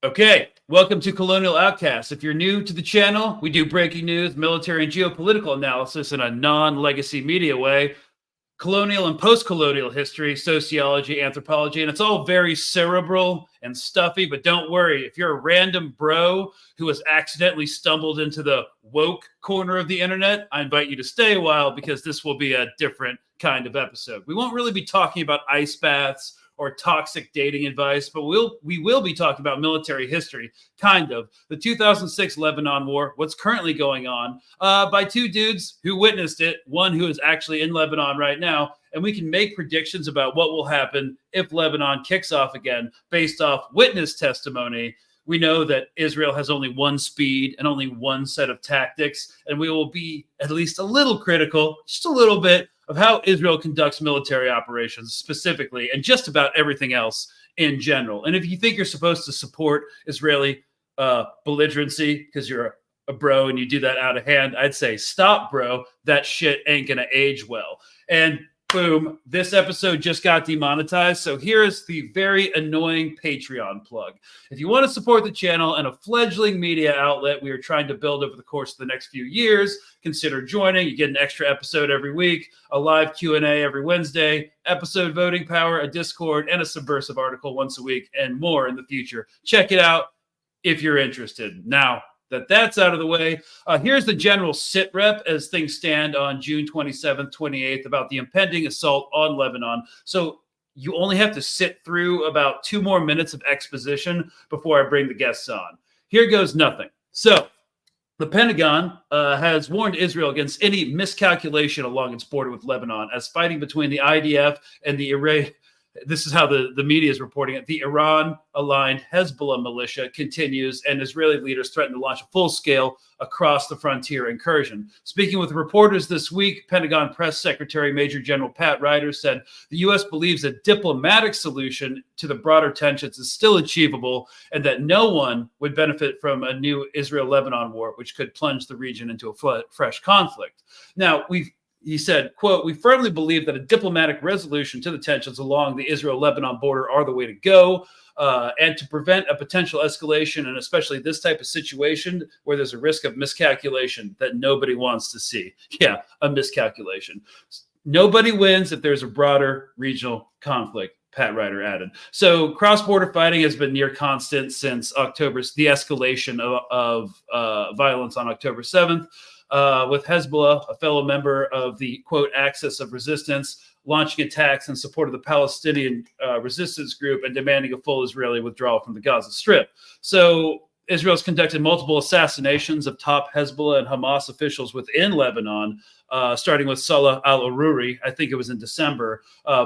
Okay, welcome to Colonial Outcasts. If you're new to the channel, we do breaking news, military, and geopolitical analysis in a non-legacy media way, colonial and post-colonial history, sociology, anthropology, and it's all very cerebral and stuffy, but don't worry. If you're a random bro who has accidentally stumbled into the woke corner of the internet, I invite you to stay a while because this will be a different kind of episode. We won't really be talking about ice baths or toxic dating advice, but we will be talking about military history, kind of. The 2006 Lebanon War, what's currently going on, by two dudes who witnessed it, one who is actually in Lebanon right now, and we can make predictions about what will happen if Lebanon kicks off again based off witness testimony. We know that Israel has only one speed and only one set of tactics, and we will be at least a little critical, just a little bit, of how Israel conducts military operations specifically, and just about everything else in general. And if you think you're supposed to support Israeli belligerency because you're a bro and you do that out of hand, I'd say stop, bro. That shit ain't gonna age well. And boom, this episode just got demonetized. So here is the very annoying Patreon plug. If you want to support the channel and a fledgling media outlet we are trying to build over the course of the next few years, consider joining. You get an extra episode every week, a live Q&A every Wednesday, episode voting power, a Discord, and a subversive article once a week, and more in the future. Check it out if you're interested. Now, that's out of the way. Here's the general sit rep as things stand on June 27th, 28th about the impending assault on Lebanon. So you only have to sit through about 2 more minutes of exposition before I bring the guests on. Here goes nothing. So the Pentagon has warned Israel against any miscalculation along its border with Lebanon as fighting between the IDF and the this is how the media is reporting it. The Iran-aligned Hezbollah militia continues, and Israeli leaders threaten to launch a full-scale across the frontier incursion. Speaking with reporters this week, Pentagon Press Secretary Major General Pat Ryder said the U.S. believes a diplomatic solution to the broader tensions is still achievable, and that no one would benefit from a new Israel-Lebanon war, which could plunge the region into a fresh conflict. Now, he said, quote, "We firmly believe that a diplomatic resolution to the tensions along the Israel-Lebanon border are the way to go, and to prevent a potential escalation, and especially this type of situation where there's a risk of miscalculation that nobody wants to see." Yeah, a miscalculation. Nobody wins if there's a broader regional conflict, Pat Ryder added. So cross-border fighting has been near constant since the escalation of violence on October 7th. With Hezbollah, a fellow member of the, quote, axis of resistance, launching attacks in support of the Palestinian resistance group and demanding a full Israeli withdrawal from the Gaza Strip. So Israel's conducted multiple assassinations of top Hezbollah and Hamas officials within Lebanon, starting with Salah al-Aruri, I think it was in December,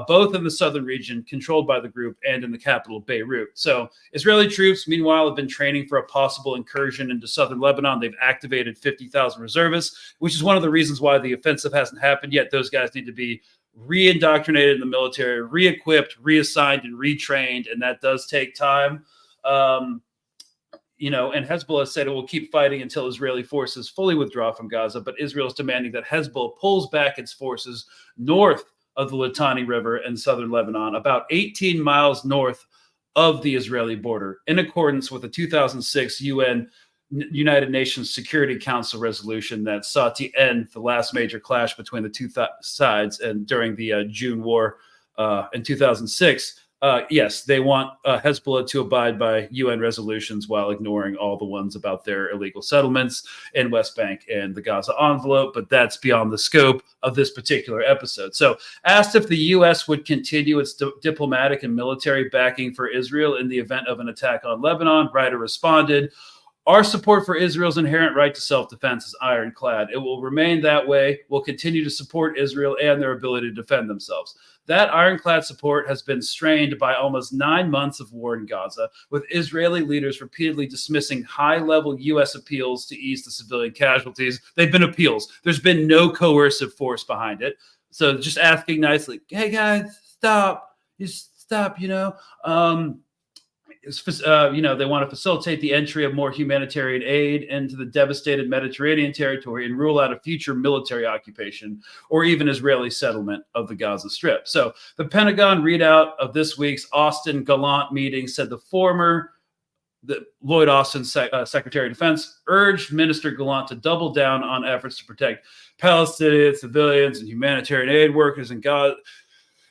both in the southern region controlled by the group and in the capital, Beirut. So Israeli troops, meanwhile, have been training for a possible incursion into southern Lebanon. They've activated 50,000 reservists, which is one of the reasons why the offensive hasn't happened yet. Those guys need to be re-indoctrinated in the military, re-equipped, reassigned, and retrained, and that does take time. And Hezbollah said it will keep fighting until Israeli forces fully withdraw from Gaza, but Israel is demanding that Hezbollah pulls back its forces north of the Litani River in southern Lebanon, about 18 miles north of the Israeli border, in accordance with the 2006 United Nations Security Council resolution that sought to end the last major clash between the two sides, and during the June war in 2006. Yes, they want Hezbollah to abide by UN resolutions while ignoring all the ones about their illegal settlements in West Bank and the Gaza envelope, but that's beyond the scope of this particular episode. So, asked if the U.S. would continue its diplomatic and military backing for Israel in the event of an attack on Lebanon, Ryder responded, "Our support for Israel's inherent right to self-defense is ironclad. It will remain that way. We'll continue to support Israel and their ability to defend themselves. That ironclad support has been strained by almost 9 months of war in Gaza, with Israeli leaders repeatedly dismissing high-level U.S. appeals to ease the civilian casualties." They've been appeals. There's been no coercive force behind it. So just asking nicely, "Hey, guys, stop. Just stop, they want to facilitate the entry of more humanitarian aid into the devastated Mediterranean territory and rule out a future military occupation or even Israeli settlement of the Gaza Strip." So the Pentagon readout of this week's Austin Gallant meeting said the former Lloyd Austin, Secretary of Defense, urged Minister Gallant to double down on efforts to protect Palestinian civilians and humanitarian aid workers in Gaza.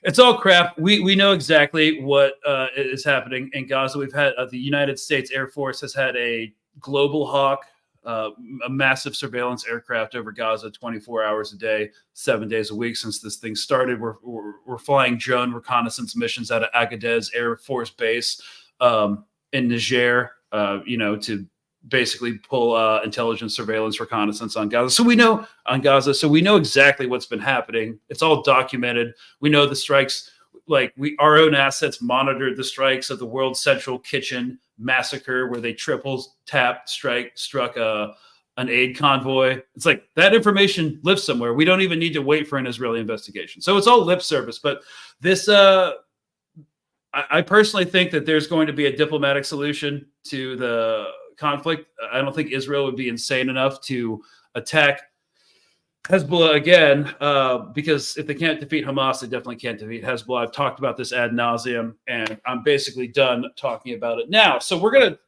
It's all crap. We know exactly what is happening in Gaza. We've had the United States Air Force has had a Global Hawk, a massive surveillance aircraft over Gaza 24 hours a day, 7 days a week since this thing started. We're flying drone reconnaissance missions out of Agadez Air Force Base in Niger, to basically pull intelligence, surveillance, reconnaissance on Gaza. So we know exactly what's been happening. It's all documented. We know the strikes. Our own assets monitored the strikes of the World Central Kitchen massacre, where they struck an aid convoy. It's like that information lives somewhere. We don't even need to wait for an Israeli investigation. So it's all lip service. But this, I personally think that there's going to be a diplomatic solution to the conflict. I don't think Israel would be insane enough to attack Hezbollah again, because if they can't defeat Hamas, they definitely can't defeat Hezbollah. I've talked about this ad nauseum, and I'm basically done talking about it now. So we're going to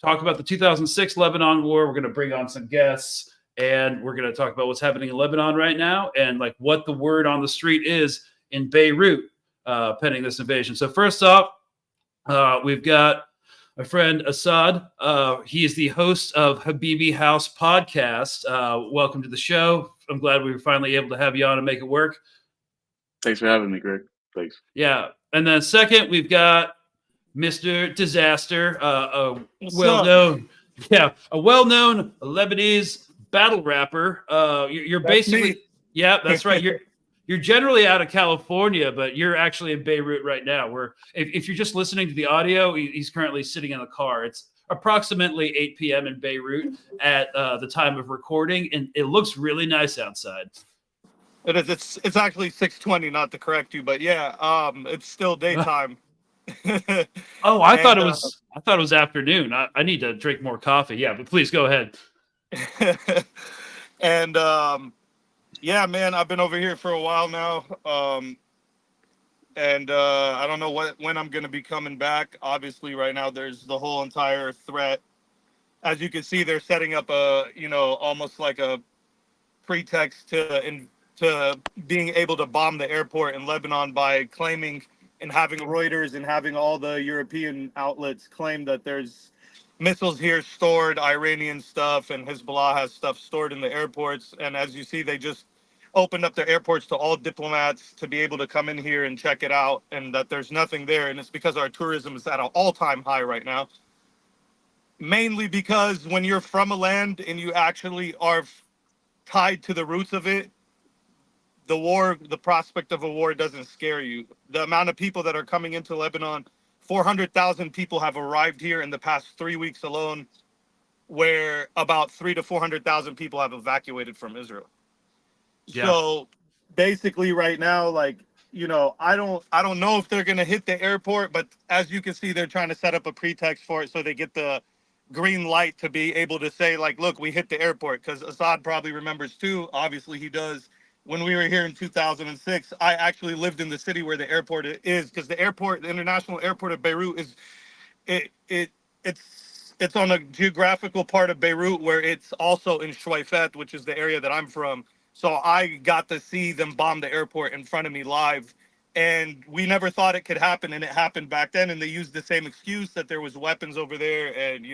talk about the 2006 Lebanon war. We're going to bring on some guests, and we're going to talk about what's happening in Lebanon right now and what the word on the street is in Beirut pending this invasion. So first off, we've got my friend Assad. He is the host of Habibi House podcast. Welcome to the show. I'm glad we were finally able to have you on and make it work. Thanks for having me, Greg. Thanks. Yeah. And then second, we've got Mr. Dizaster, a well-known Lebanese battle rapper. You're basically, yeah, that's right. You're generally out of California, but you're actually in Beirut right now. If you're just listening to the audio, he's currently sitting in the car. It's approximately 8 p.m. in Beirut at the time of recording, and it looks really nice outside. It is. It's actually 6:20. Not to correct you, but yeah, it's still daytime. Oh, I thought it was afternoon. I need to drink more coffee. Yeah, but please go ahead. And yeah, man, I've been over here for a while now. And I don't know when I'm going to be coming back. Obviously, right now, there's the whole entire threat. As you can see, they're setting up almost like a pretext to being able to bomb the airport in Lebanon by claiming and having Reuters and having all the European outlets claim that there's missiles here stored, Iranian stuff, and Hezbollah has stuff stored in the airports. And as you see, they just opened up their airports to all diplomats to be able to come in here and check it out, and that there's nothing there. And it's because our tourism is at an all-time high right now. Mainly because when you're from a land and you actually are tied to the roots of it, the prospect of a war doesn't scare you. The amount of people that are coming into Lebanon, 400,000 people have arrived here in the past 3 weeks alone, where about 300,000 to 400,000 people have evacuated from Israel. Yeah. So basically right now, I don't know if they're going to hit the airport, but as you can see, they're trying to set up a pretext for it so they get the green light to be able to say, look, we hit the airport. Because Assad probably remembers too. Obviously he does. When we were here in 2006, I actually lived in the city where the airport is, because the international airport of Beirut it's on a geographical part of Beirut where it's also in Shuaifat, which is the area that I'm from. So I got to see them bomb the airport in front of me live, and we never thought it could happen, and it happened back then. And they used the same excuse that there was weapons over there, and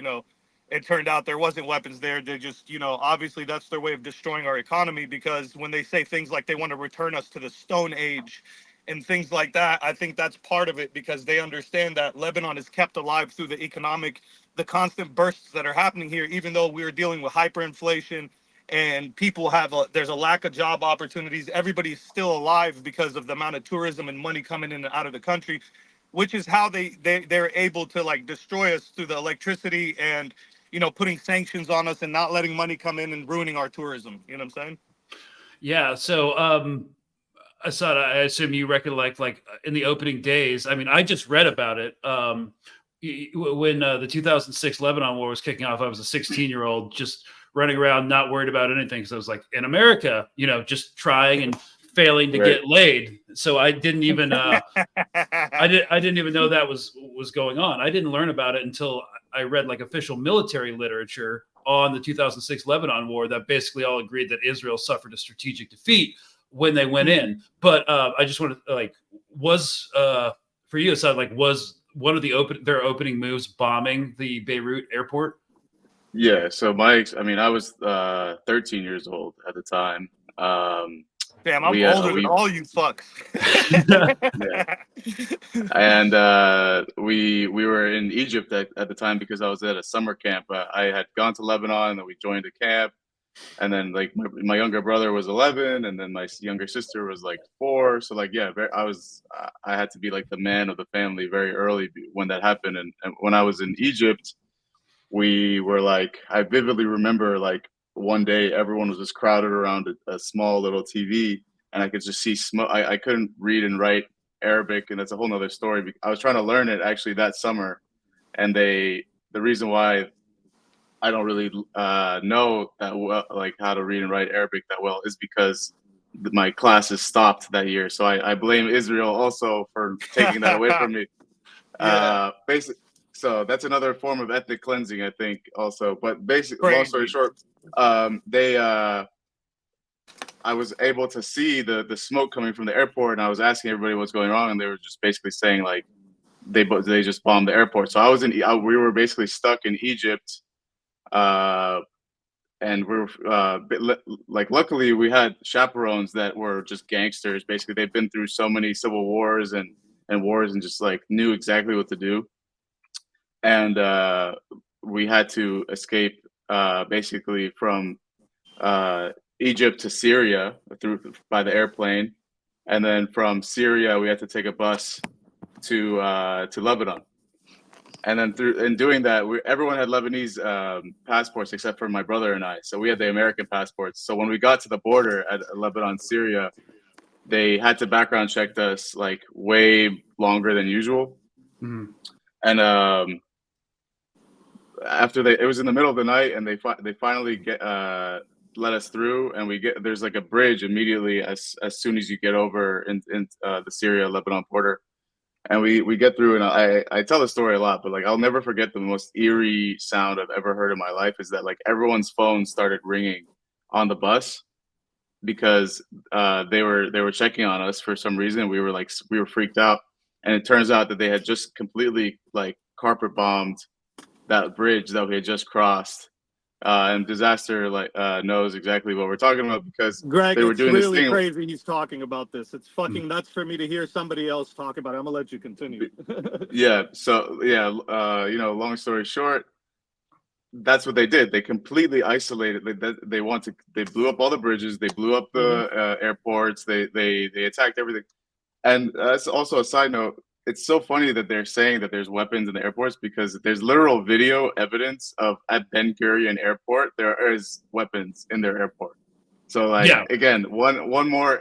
it turned out there wasn't weapons there. They just, obviously that's their way of destroying our economy, because when they say things like they want to return us to the Stone Age and things like that, I think that's part of it, because they understand that Lebanon is kept alive through the constant bursts that are happening here, even though we're dealing with hyperinflation and people there's a lack of job opportunities. Everybody's still alive because of the amount of tourism and money coming in and out of the country, which is how they're able to destroy us through the electricity and putting sanctions on us and not letting money come in and ruining our tourism. You know what I'm saying? Yeah. So, Assad, I assume you recollect, in the opening days. I mean, I just read about it. When the 2006 Lebanon war was kicking off, I was a 16-year-old just running around, not worried about anything. Because I was in America, just trying and failing to get laid. So I didn't even, I didn't even know that was going on. I didn't learn about it until I read like official military literature on the 2006 Lebanon war that basically all agreed that Israel suffered a strategic defeat when they went in. But I just wanted to, like, was for you, Assad, like, was one of their opening moves bombing the Beirut airport? Yeah. So I mean, I was 13 years old at the time. Damn, I'm we older we than all you fucks. yeah. And we were in Egypt at the time because I was at a summer camp. I had gone to Lebanon and we joined a camp. And then like my younger brother was 11, and then my younger sister was like 4. So like yeah, I had to be like the man of the family very early when that happened. And when I was in Egypt, we were like, I vividly remember like one day everyone was just crowded around a small little TV, and I could just see smoke. I couldn't read and write Arabic, and that's a whole nother story. I was trying to learn it actually that summer, and the reason why I don't really know that well, like how to read and write Arabic that well, is because my classes stopped that year. So I blame Israel also for taking that away from me. Yeah. Basically, so that's another form of ethnic cleansing, I think, also. But basically, long story short, I was able to see the smoke coming from the airport, and I was asking everybody what's going on, and they were just basically saying like they just bombed the airport. So we were basically stuck in Egypt. And like, luckily we had chaperones that were just gangsters. Basically, they've been through so many civil wars and wars, and just like knew exactly what to do. And we had to escape basically from Egypt to Syria by the airplane, and then from Syria we had to take a bus to Lebanon. And then in doing that, everyone had Lebanese passports except for my brother and I. So we had the American passports. So when we got to the border at Lebanon, Syria, they had to background check us like way longer than usual. Mm. And after it was in the middle of the night, and they finally let us through, and there's like a bridge immediately as soon as you get over in the Syria Lebanon border. And we get through, and I tell the story a lot, but like I'll never forget the most eerie sound I've ever heard in my life is that like everyone's phone started ringing on the bus because they were checking on us for some reason. We were freaked out, and it turns out that they had just completely like carpet bombed that bridge that we had just crossed. And Dizaster knows exactly what we're talking about because Greg, they were it's doing really this thing. crazy he's talking about this. It's fucking nuts for me to hear somebody else talk about it. I'm gonna let you continue. Yeah. So yeah, long story short, that's what they did. They completely isolated. They blew up all the bridges. They blew up the airports. They attacked everything. And that's also a side note. It's so funny that they're saying that there's weapons in the airports because there's literal video evidence of at Ben Gurion Airport there is weapons in their airport. So like again, one more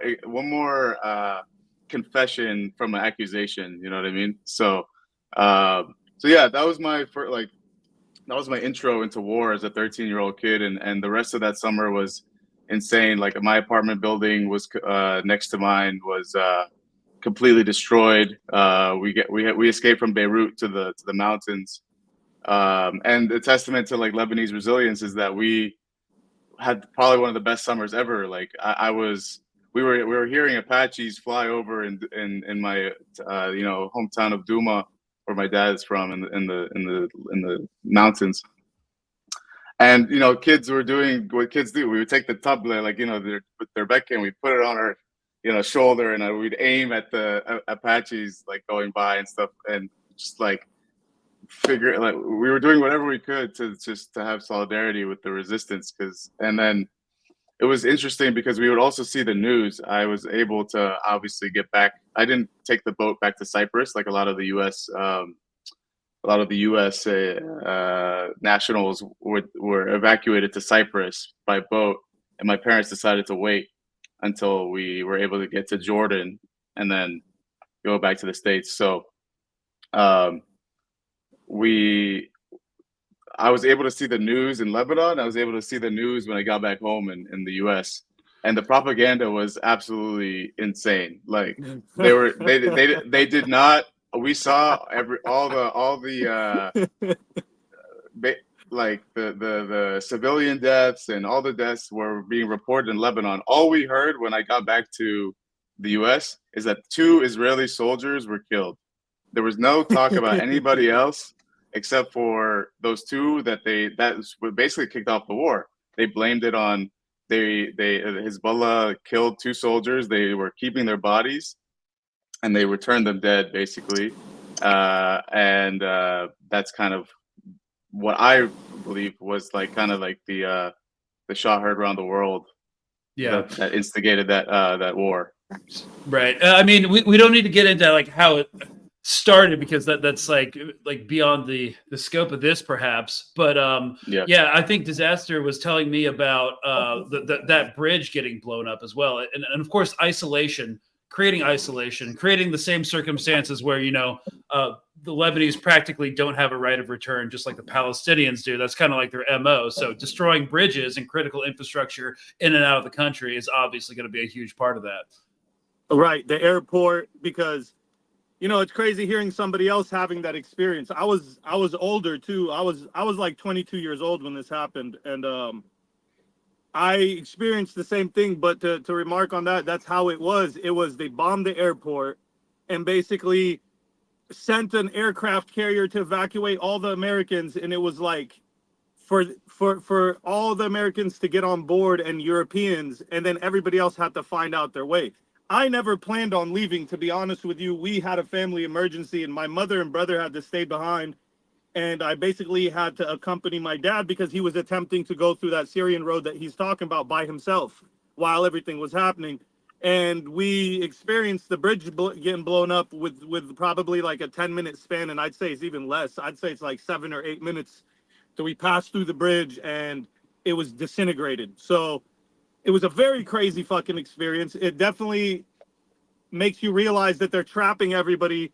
confession from an accusation. You know what I mean? So yeah, that was my intro into war as a 13-year-old kid, and the rest of that summer was insane. Like my apartment building was next to mine was completely destroyed. We escaped from Beirut to the mountains, and the testament to like Lebanese resilience is that we had probably one of the best summers ever. Like we were hearing Apaches fly over in my hometown of Duma, where my dad is from, in the mountains. And kids were doing what kids do. We would take the tablet, like their beck, and we put it on our shoulder, and we'd aim at the Apaches like going by and stuff, and just like figure like we were doing whatever we could to have solidarity with the resistance. And then it was interesting because we would also see the news. I was able to obviously get back. I didn't take the boat back to Cyprus like a lot of the U.S. Nationals were evacuated to Cyprus by boat, and my parents decided to wait until we were able to get to Jordan and then go back to the States. So I was able to see the news in Lebanon. I was able to see the news when I got back home in the US. And the propaganda was absolutely insane. Like they did not. We saw all the like the civilian deaths and all the deaths were being reported in Lebanon. All we heard when I got back to the U.S. is that 2 Israeli soldiers were killed. There was no talk about anybody else except for those 2 that basically kicked off the war. They blamed it on Hezbollah killed 2 soldiers. They were keeping their bodies, and they returned them dead, basically. And that's kind of what I believe was like kind of like the shot heard around the world. Yeah, that instigated that war. Right. I mean, we don't need to get into like how it started, because that's like beyond the scope of this, perhaps. But yeah, I think Dizaster was telling me about that bridge getting blown up as well, and of course creating the same circumstances where the Lebanese practically don't have a right of return, just like the Palestinians do. That's kind of like their MO. So destroying bridges and critical infrastructure in and out of the country is obviously going to be a huge part of that. Right, the airport, because it's crazy hearing somebody else having that experience. I was older too. I was like 22 years old when this happened, and I experienced the same thing. But to remark on that, that's how it was. It was they bombed the airport and basically sent an aircraft carrier to evacuate all the Americans, and it was like for all the Americans to get on board and Europeans, and then everybody else had to find out their way. I never planned on leaving, to be honest with you. We had a family emergency, and my mother and brother had to stay behind. And I basically had to accompany my dad because he was attempting to go through that Syrian road that he's talking about by himself while everything was happening. And we experienced the bridge getting blown up with probably like a 10-minute span. And I'd say it's even less. I'd say it's like 7 or 8 minutes till we passed through the bridge and it was disintegrated. So it was a very crazy fucking experience. It definitely makes you realize that they're trapping everybody.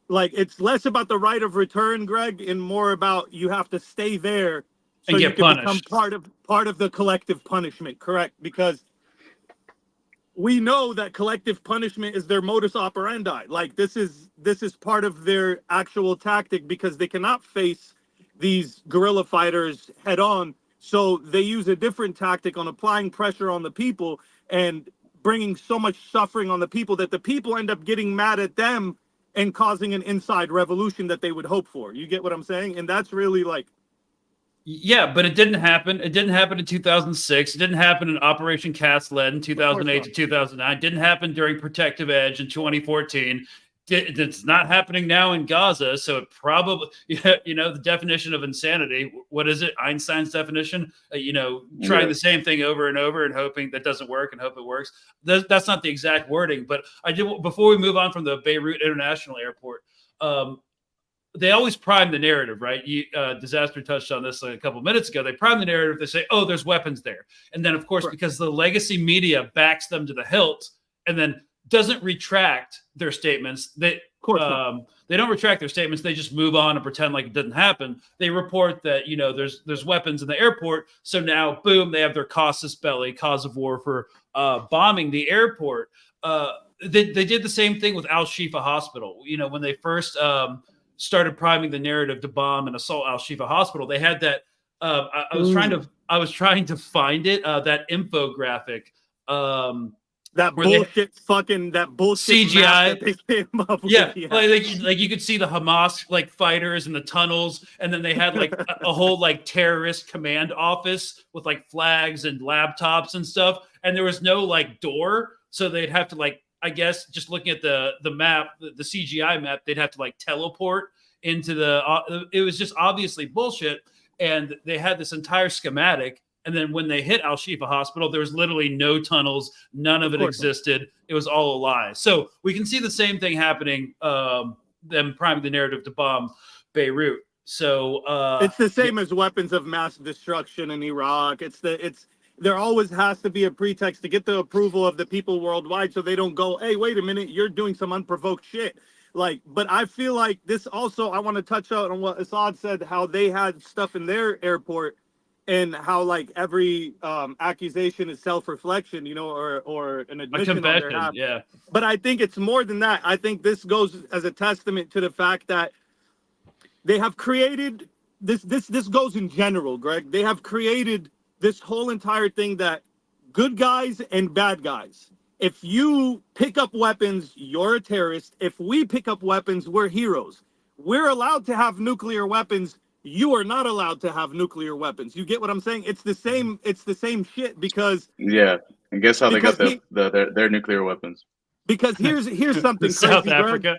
Like, it's less about the right of return, Greg, and more about you have to stay there so and you get can punished. become part of the collective punishment. Correct? Because we know that collective punishment is their modus operandi. Like, this is part of their actual tactic, because they cannot face these guerrilla fighters head on. So they use a different tactic on applying pressure on the people and bringing so much suffering on the people that the people end up getting mad at them and causing an inside revolution that they would hope for. You get what I'm saying? And that's really like... Yeah, but it didn't happen. It didn't happen in 2006. It didn't happen in Operation Cast Lead in 2008 to 2009. It didn't happen during Protective Edge in 2014. It's not happening now in Gaza. So it probably, the definition of insanity, what is it? Einstein's definition, trying the same thing over and over and hoping that doesn't work and hope it works. That's not the exact wording, but before we move on from the Beirut International Airport, they always prime the narrative, right? Dizaster touched on this like a couple of minutes ago. They prime the narrative. They say, oh, there's weapons there. And then, of course, because the legacy media backs them to the hilt and then doesn't retract their statements, they don't retract their statements. They just move on and pretend like it didn't happen. They report that, there's weapons in the airport. So now, boom, they have their casus belli, cause of war for bombing the airport. They did the same thing with Al-Shifa Hospital. When they first started priming the narrative to bomb and assault Al-Shifa Hospital, they had that. I was trying to find it. That infographic. That bullshit CGI. That they came up with. Yeah, like you could see the Hamas like fighters in the tunnels, and then they had like a whole like terrorist command office with like flags and laptops and stuff, and there was no like door, so they'd have to like, I guess, just looking at the map, the CGI map, they'd have to like teleport into it was just obviously bullshit. And they had this entire schematic. And then when they hit Al-Shifa Hospital, there was literally no tunnels. None of it existed. It was all a lie. So we can see the same thing happening, them priming the narrative to bomb Beirut. So it's the same as weapons of mass destruction in Iraq. There always has to be a pretext to get the approval of the people worldwide, so they don't go, hey, wait a minute, you're doing some unprovoked shit. But I feel like this also, I want to touch on what Assad said, how they had stuff in their airport, and how like every accusation is self-reflection, or an admission on their behalf. Yeah. But I think it's more than that. I think this goes as a testament to the fact that they have created this goes in general, Greg. They have created this whole entire thing that good guys and bad guys. If you pick up weapons, you're a terrorist. If we pick up weapons, we're heroes. We're allowed to have nuclear weapons. You are not allowed to have nuclear weapons. You get what I'm saying? It's the same. It's the same shit because Yeah, and guess how they got because their nuclear weapons? because here's something South crazy, Greg. Africa.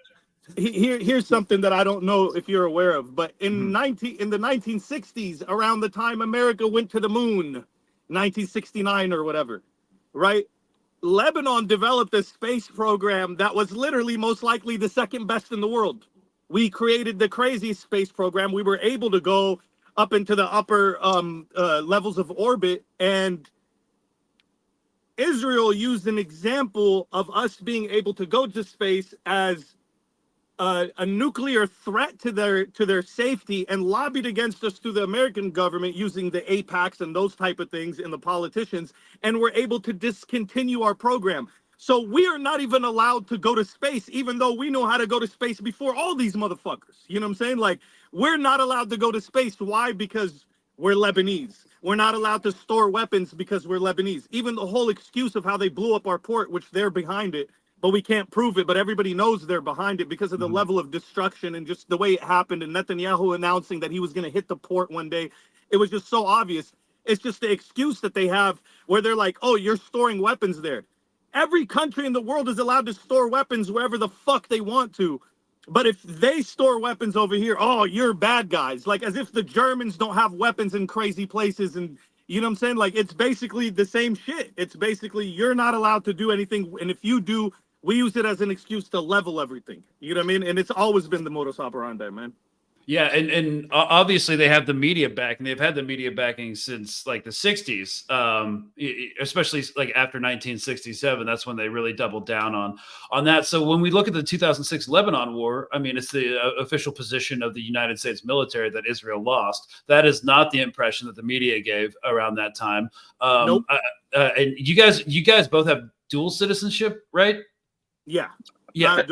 Here's something that I don't know if you're aware of, but in the 1960s, around the time America went to the moon, 1969 or whatever, right? Lebanon developed a space program that was literally most likely the second best in the world. We created the craziest space program. We were able to go up into the upper levels of orbit, and Israel used an example of us being able to go to space as a nuclear threat to their safety, and lobbied against us through the American government using the APACs and those type of things and the politicians, and we're able to discontinue our program. So we are not even allowed to go to space, even though we know how to go to space before all these motherfuckers. You know what I'm saying? Like, we're not allowed to go to space. Why? Because we're Lebanese. We're not allowed to store weapons because we're Lebanese. Even the whole excuse of how they blew up our port, which they're behind it, but we can't prove it, but everybody knows they're behind it because of the level of destruction and just the way it happened, and Netanyahu announcing that he was going to hit the port one day. It was just so obvious. It's just the excuse that they have where they're like, oh, you're storing weapons there. Every country in the world is allowed to store weapons wherever the fuck they want to. But if they store weapons over here, oh, you're bad guys. Like, as if the Germans don't have weapons in crazy places. And you know what I'm saying? Like, it's basically the same shit. It's basically, you're not allowed to do anything. And if you do, we use it as an excuse to level everything. You know what I mean? And it's always been the modus operandi, man. Yeah, and obviously they have the media backing. They've had the media backing since like the 60s, especially like after 1967. That's when they really doubled down on that. So when we look at the 2006 Lebanon war, I mean, it's the official position of the United States military that Israel lost. That is not the impression that the media gave around that time. Nope. And you guys both have dual citizenship, right? Yeah. Yeah,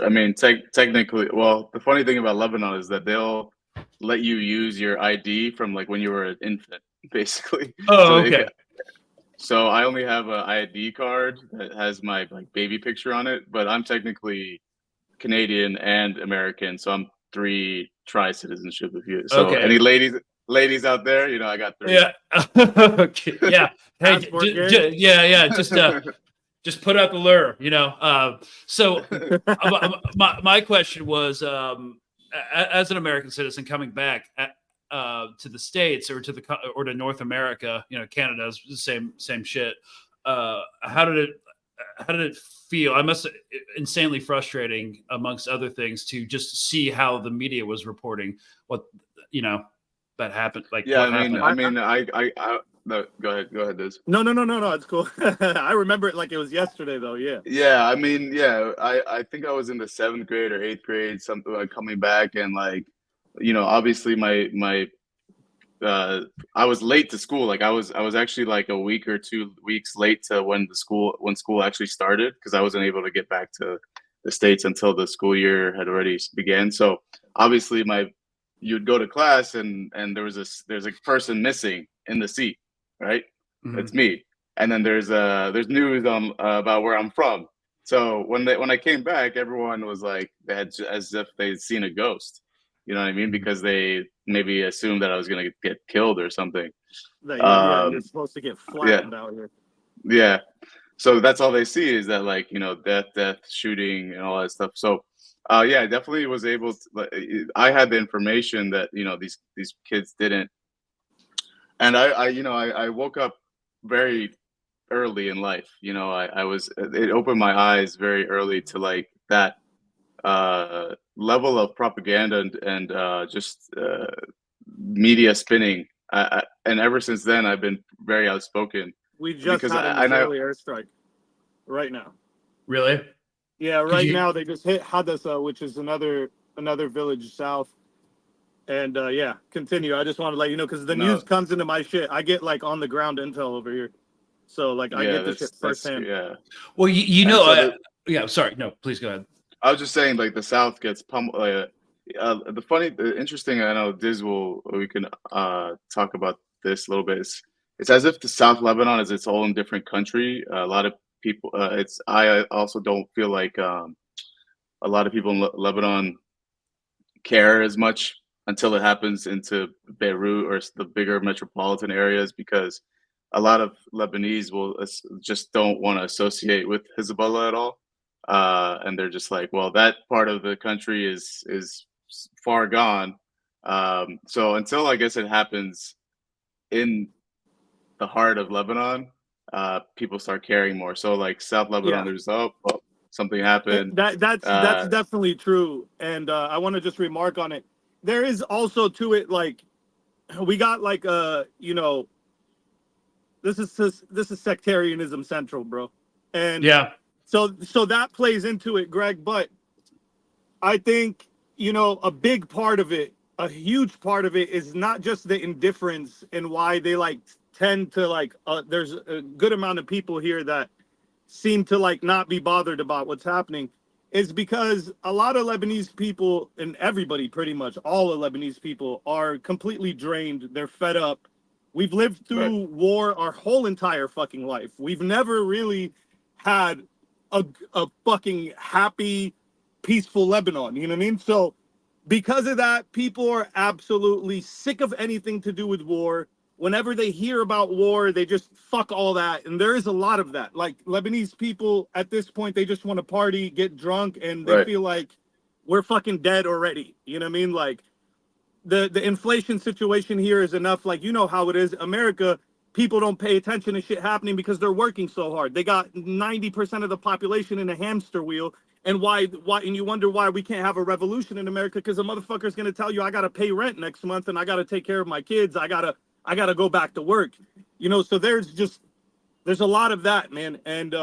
I mean, technically, well, the funny thing about Lebanon is that they'll let you use your ID from like when you were an infant, basically. Oh, okay. So I only have an ID card that has my like baby picture on it, but I'm technically Canadian and American, so I'm three tri-citizenship. If you so Okay. any ladies out there, you know, I got three. Yeah. Okay. Yeah. Hey. Yeah. Just put out the lure, you know. So my question was, as an American citizen coming back to the States or to North America, you know, Canada's the same shit. How did it feel? I must insanely frustrating, amongst other things, to just see how the media was reporting what, you know, that happened. Like, yeah, what happened. I mean, no, go ahead, Diz. No, it's cool. I remember it like it was yesterday, though. Yeah. Yeah, I mean, yeah, I think I was in the 7th grade or 8th grade, something like coming back, and like, you know, obviously my I was late to school. Like I was actually like a week or 2 weeks late to when school actually started, because I wasn't able to get back to the States until the school year had already began. So obviously you'd go to class and there's a person missing in the seat, right? Mm-hmm. It's me. And then there's news on about where I'm from. So when I came back, everyone was like, as if they'd seen a ghost. You know what I mean? Because they maybe assumed that I was gonna get killed or something. You're supposed to get flattened out here. Yeah. So that's all they see is that, like, you know, death, shooting, and all that stuff. So yeah, I definitely was able to. I had the information that, you know, these kids didn't, and I woke up very early in life. You know, it opened my eyes very early to like that level of propaganda and just media spinning. And ever since then, I've been very outspoken. We just had an Israeli airstrike right now. Really? Yeah, right now they just hit Hadassah, which is another village south. And yeah, continue. I just want to let you know, because the news comes into my shit. I get like on the ground intel over here, so like I get the shit firsthand. Yeah. Well, you know, yeah. Sorry, no, please go ahead. I was just saying, like, the South gets pummeled. the interesting, I know Diz will, we can talk about this a little bit. It's as if the South Lebanon is its own different country. A lot of people, I also don't feel like a lot of people in Lebanon care as much until it happens into Beirut or the bigger metropolitan areas, because a lot of Lebanese will just don't want to associate with Hezbollah at all, and they're just like, well, that part of the country is far gone. So until I guess it happens in the heart of Lebanon, people start caring more. So like South Lebanon, Yeah. there's something happened. That's definitely true, and I want to just remark on it. There is also to it, like, we got like this is sectarianism central, bro, and Yeah. so that plays into it, Greg. But I think a big part of it, a huge part of it, is not just the indifference and why they like tend to like. There's a good amount of people here that seem to like not be bothered about what's happening, is because a lot of Lebanese people, and everybody pretty much, all of Lebanese people, are completely drained. They're fed up. We've lived Right. through war our whole entire fucking life. We've never really had a fucking happy, peaceful Lebanon. You know what I mean? So because of that, people are absolutely sick of anything to do with war. Whenever they hear about war, they just fuck all that. And there is a lot of that. Like Lebanese people at this point, they just want to party, get drunk, and they Right. feel like we're fucking dead already. You know what I mean? Like the inflation situation here is enough. Like, you know how it is. America, people don't pay attention to shit happening because they're working so hard. They got 90% of the population in a hamster wheel. And why and you wonder why we can't have a revolution in America, because a motherfucker's gonna tell you I gotta pay rent next month and I gotta take care of my kids. I gotta go back to work. So there's a lot of that, man. And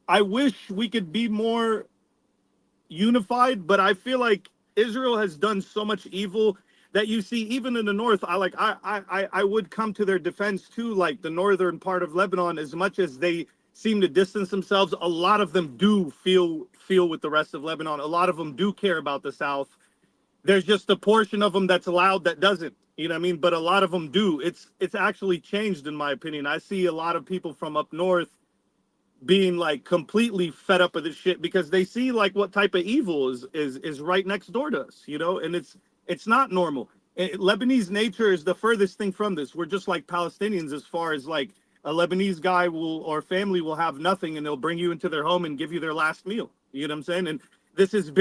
I wish we could be more unified, but I feel like Israel has done so much evil that you see even in the north. I would come to their defense too, like the northern part of Lebanon, as much as they seem to distance themselves, a lot of them do feel with the rest of Lebanon. A lot of them do care about the south. There's just a portion of them that's loud that doesn't, you know what I mean? But a lot of them do. It's actually changed, in my opinion. I see a lot of people from up north being like completely fed up with this shit because they see like what type of evil is right next door to us, and it's not normal. Lebanese nature is the furthest thing from this. We're just like Palestinians as far as like a Lebanese guy will or family will have nothing and they'll bring you into their home and give you their last meal. You know what I'm saying? And this is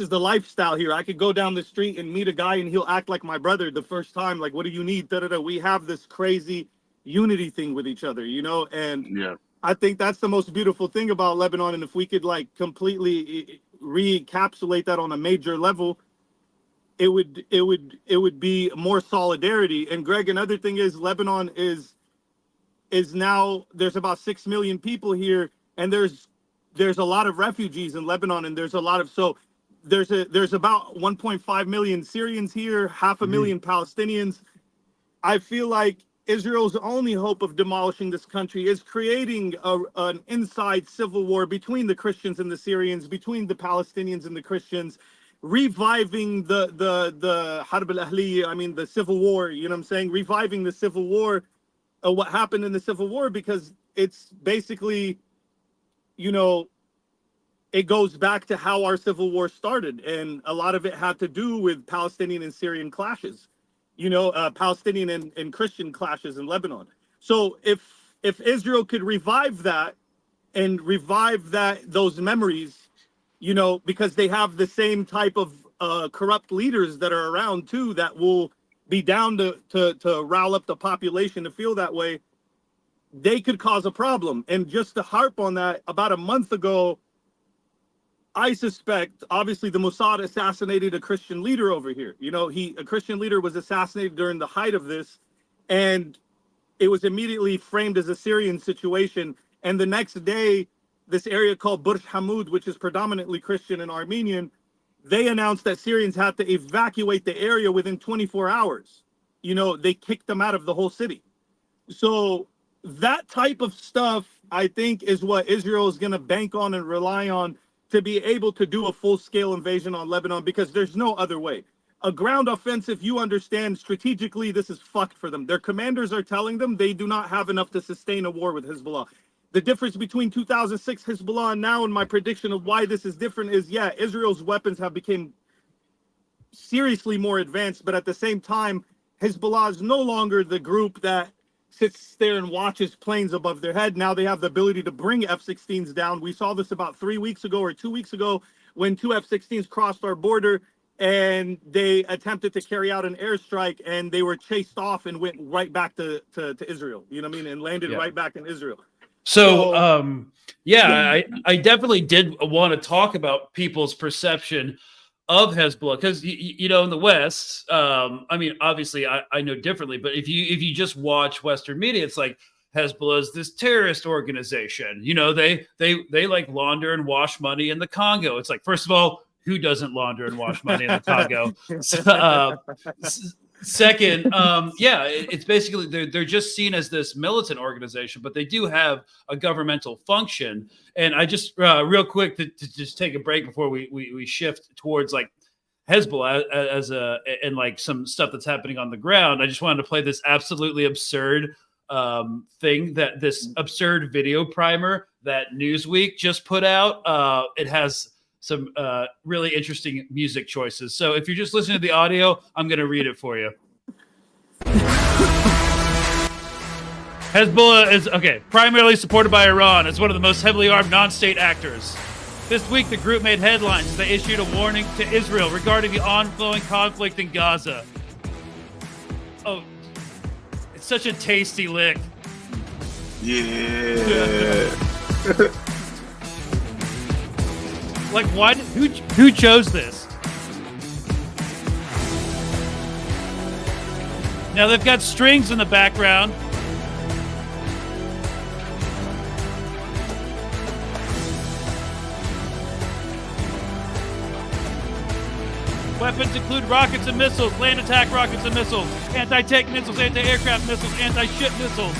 the lifestyle here. I could go down the street and meet a guy and he'll act like my brother the first time. Like, what do you need? Da, da, da. We have this crazy unity thing with each other, and Yeah. I think that's the most beautiful thing about Lebanon. And if we could like completely re-encapsulate that on a major level, it would be more solidarity. And Greg, another thing is Lebanon is now, there's about 6 million people here, and there's a lot of refugees in Lebanon, and there's a lot of there's about 1.5 million Syrians here, half a million Palestinians. I feel like Israel's only hope of demolishing this country is creating an inside civil war between the Christians and the Syrians, between the Palestinians and the Christians, reviving the Harb al-Ahliya, I mean the civil war, you know what I'm saying? Reviving the civil war, what happened in the civil war, because it's basically, it goes back to how our civil war started, and a lot of it had to do with Palestinian and Syrian clashes, Palestinian and Christian clashes in Lebanon. So if Israel could revive that and revive those memories, because they have the same type of corrupt leaders that are around too, that will be down to rile up the population to feel that way, they could cause a problem. And just to harp on that, about a month ago, I suspect, obviously, the Mossad assassinated a Christian leader over here. A Christian leader was assassinated during the height of this, and it was immediately framed as a Syrian situation. And the next day, this area called Burj Hamud, which is predominantly Christian and Armenian, they announced that Syrians had to evacuate the area within 24 hours. They kicked them out of the whole city. So that type of stuff, I think, is what Israel is going to bank on and rely on to be able to do a full-scale invasion on Lebanon, because there's no other way. A ground offensive, you understand, strategically, this is fucked for them. Their commanders are telling them they do not have enough to sustain a war with Hezbollah. The difference between 2006 Hezbollah and now, and my prediction of why this is different is, yeah, Israel's weapons have become seriously more advanced, but at the same time, Hezbollah is no longer the group that sits there and watches planes above their head. Now they have the ability to bring F-16s down. We saw this about 3 weeks ago or 2 weeks ago when 2 F-16s crossed our border and they attempted to carry out an airstrike, and they were chased off and went right back to Israel, you know what I mean, and landed right back in Israel. So, yeah, I definitely did want to talk about people's perception of Hezbollah, because you know, in the West, I mean, obviously I know differently, but if you just watch Western media, it's like Hezbollah is this terrorist organization. You know, they like launder and wash money in the Congo. It's like, first of all, who doesn't launder and wash money in the Congo? Second, yeah, it's basically they're just seen as this militant organization, but they do have a governmental function. And I just real quick to just take a break before we shift towards like Hezbollah and like some stuff that's happening on the ground. I just wanted to play this absolutely absurd thing, that this absurd video primer that Newsweek just put out. It has some really interesting music choices. So if you're just listening to the audio, I'm going to read it for you. Hezbollah is, primarily supported by Iran as one of the most heavily armed non-state actors. This week, the group made headlines as they issued a warning to Israel regarding the ongoing conflict in Gaza. Oh, it's such a tasty lick. Yeah. Like, why? Who chose this? Now they've got strings in the background. Weapons include rockets and missiles, land attack rockets and missiles, anti-tank missiles, anti-aircraft missiles, anti-ship missiles.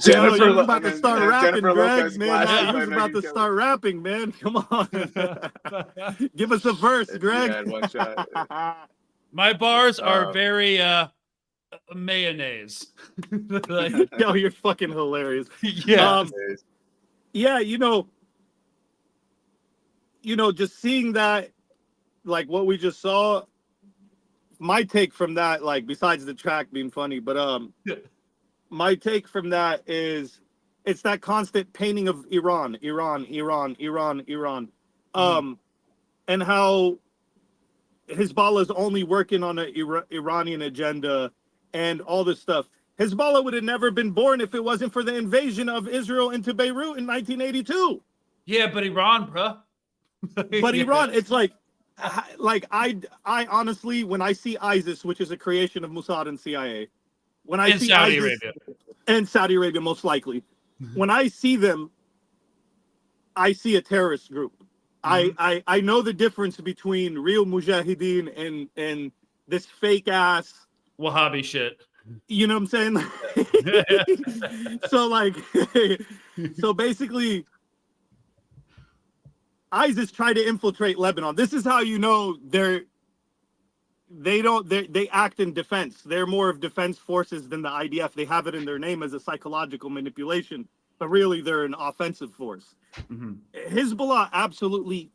Jennifer, you're about to start rapping, Greg, man. He was about to start rapping, man. Come on. Give us a verse, Greg. One shot. My bars are very mayonnaise. Like, yo, you're fucking hilarious. Yeah. Yeah, you know, just seeing that, like what we just saw, my take from that, like besides the track being funny, but my take from that is it's that constant painting of Iran, and how Hezbollah is only working on an Iranian agenda and all this stuff. Hezbollah would have never been born if it wasn't for the invasion of Israel into Beirut in 1982. Yeah, but Iran, bro. But Iran, it's like I honestly, when I see ISIS, which is a creation of Mossad and CIA, when I see Saudi ISIS, Arabia and Saudi Arabia most likely, when I see them, I see a terrorist group. I know the difference between real mujahideen and this fake ass Wahhabi shit. You know what I'm saying? So basically, ISIS tried to infiltrate Lebanon. This is how you know they act in defense. They're more of defense forces than the IDF. They have it in their name as a psychological manipulation, but really they're an offensive force. Hezbollah absolutely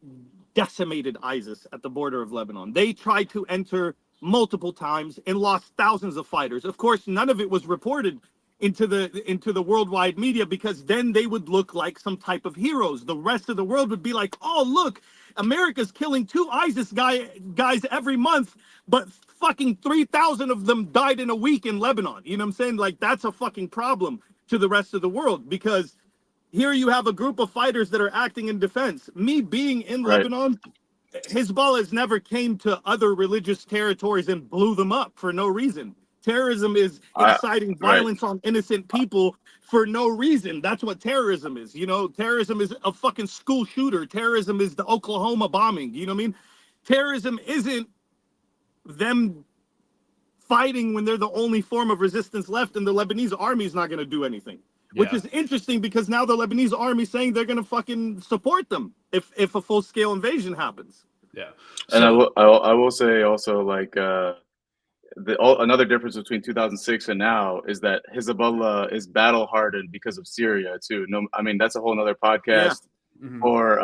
decimated ISIS at the border of Lebanon. They tried to enter multiple times and lost thousands of fighters. Of course, none of it was reported into the worldwide media, because then they would look like some type of heroes. The rest of the world would be like, oh, look, America's killing 2 ISIS guys every month, but fucking 3,000 of them died in a week in Lebanon. You know what I'm saying? Like, that's a fucking problem to the rest of the world, because here you have a group of fighters that are acting in defense. Me being in Lebanon, Hezbollah never came to other religious territories and blew them up for no reason. Terrorism is inciting violence on innocent people for no reason. That's what terrorism is. You know, terrorism is a fucking school shooter. Terrorism is the Oklahoma bombing. You know what I mean? Terrorism isn't them fighting when they're the only form of resistance left and the Lebanese army is not going to do anything. which is interesting because now the Lebanese army saying they're going to fucking support them if a full scale invasion happens. Yeah. And I will say also, like, another difference between 2006 and now is that Hezbollah is battle hardened because of Syria too. No, I mean that's a whole other podcast for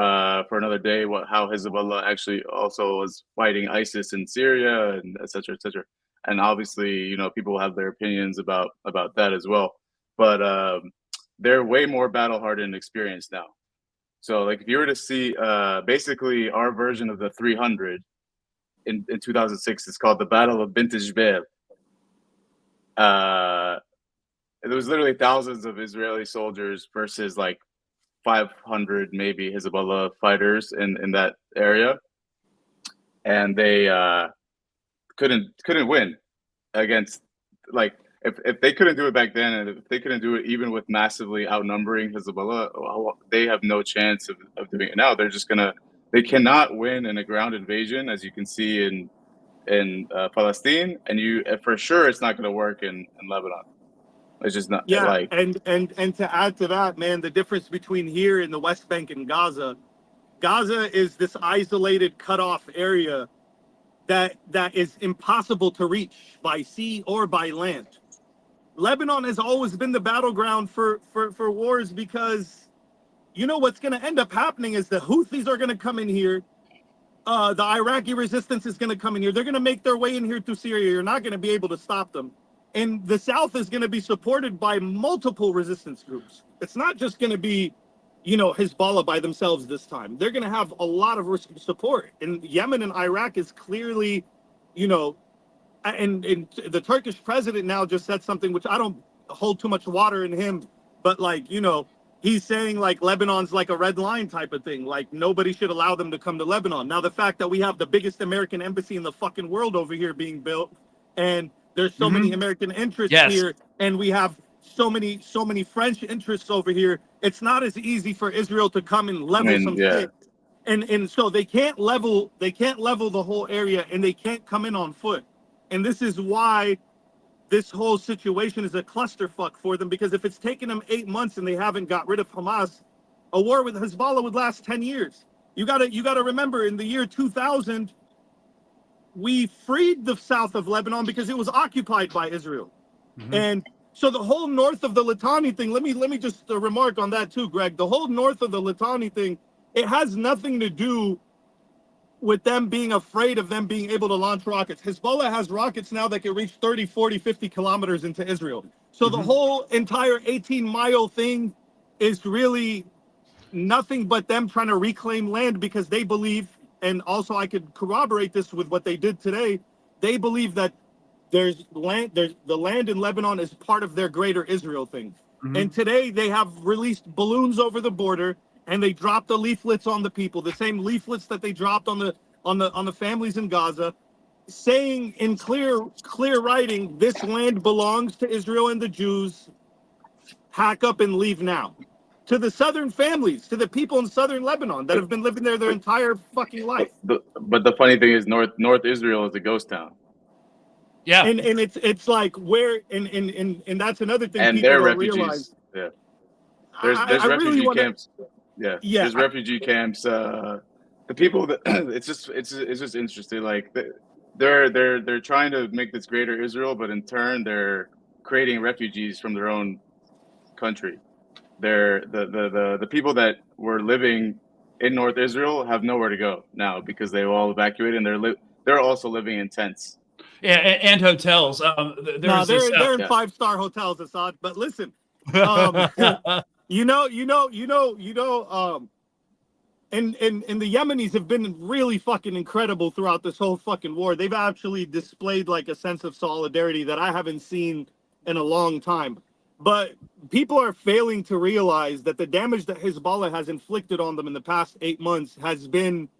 another day. How Hezbollah actually also was fighting ISIS in Syria and et cetera, et cetera. And obviously, you know, people have their opinions about that as well. But they're way more battle hardened and experienced now. So, like, if you were to see basically our version of the 300 in 2006, it's called the Battle of Bint Jbeil. There was literally thousands of Israeli soldiers versus like 500 maybe Hezbollah fighters in that area, and they couldn't win against, like, if they couldn't do it back then, and if they couldn't do it even with massively outnumbering Hezbollah, they have no chance of doing it now. They cannot win in a ground invasion, as you can see in Palestine, and for sure it's not going to work in Lebanon. It's just not. Yeah, like, and to add to that, man, the difference between here and the West Bank and Gaza is this isolated, cut off area that is impossible to reach by sea or by land. Lebanon has always been the battleground for wars because, you know, what's going to end up happening is the Houthis are going to come in here. The Iraqi resistance is going to come in here. They're going to make their way in here through Syria. You're not going to be able to stop them. And the South is going to be supported by multiple resistance groups. It's not just going to be, you know, Hezbollah by themselves this time. They're going to have a lot of support. And Yemen and Iraq is clearly, you know, and the Turkish president now just said something which I don't hold too much water in him, but, like, you know, he's saying, like, Lebanon's like a red line type of thing. Like, nobody should allow them to come to Lebanon. Now, the fact that we have the biggest American embassy in the fucking world over here being built, and there's so many American interests here, and we have so many French interests over here, it's not as easy for Israel to come and level some shit. And so they can't level the whole area, and they can't come in on foot. And this is why this whole situation is a clusterfuck for them, because if it's taken them 8 months and they haven't got rid of Hamas, a war with Hezbollah would last 10 years. You gotta remember, in the year 2000, we freed the south of Lebanon because it was occupied by Israel. And so the whole north of the Litani thing, let me just remark on that too, Greg. The whole north of the Litani thing, it has nothing to do with them being afraid of them being able to launch rockets. Hezbollah has rockets now that can reach 30, 40, 50 kilometers into Israel. So the whole entire 18-mile thing is really nothing but them trying to reclaim land, because they believe, and also I could corroborate this with what they did today, they believe that the land in Lebanon is part of their greater Israel thing. And today they have released balloons over the border, and they dropped the leaflets on the people, the same leaflets that they dropped on the families in Gaza, saying in clear writing, this land belongs to Israel and the Jews. Pack up and leave now. To the southern families, to the people in southern Lebanon that have been living there their entire fucking life. But the funny thing is, North Israel is a ghost town. Yeah, and it's like where and that's another thing. And people they're don't refugees. Realize. Yeah, there's refugee really camps. There's refugee camps. The people that it's just interesting. Like, they're trying to make this greater Israel, but in turn they're creating refugees from their own country. They're the people that were living in North Israel have nowhere to go now because they all evacuated, and they're also living in tents. Yeah, and hotels. They're in 5-star hotels, Assad. But listen, you know, and the Yemenis have been really fucking incredible throughout this whole fucking war. They've actually displayed like a sense of solidarity that I haven't seen in a long time. But people are failing to realize that the damage that Hezbollah has inflicted on them in the past 8 months has been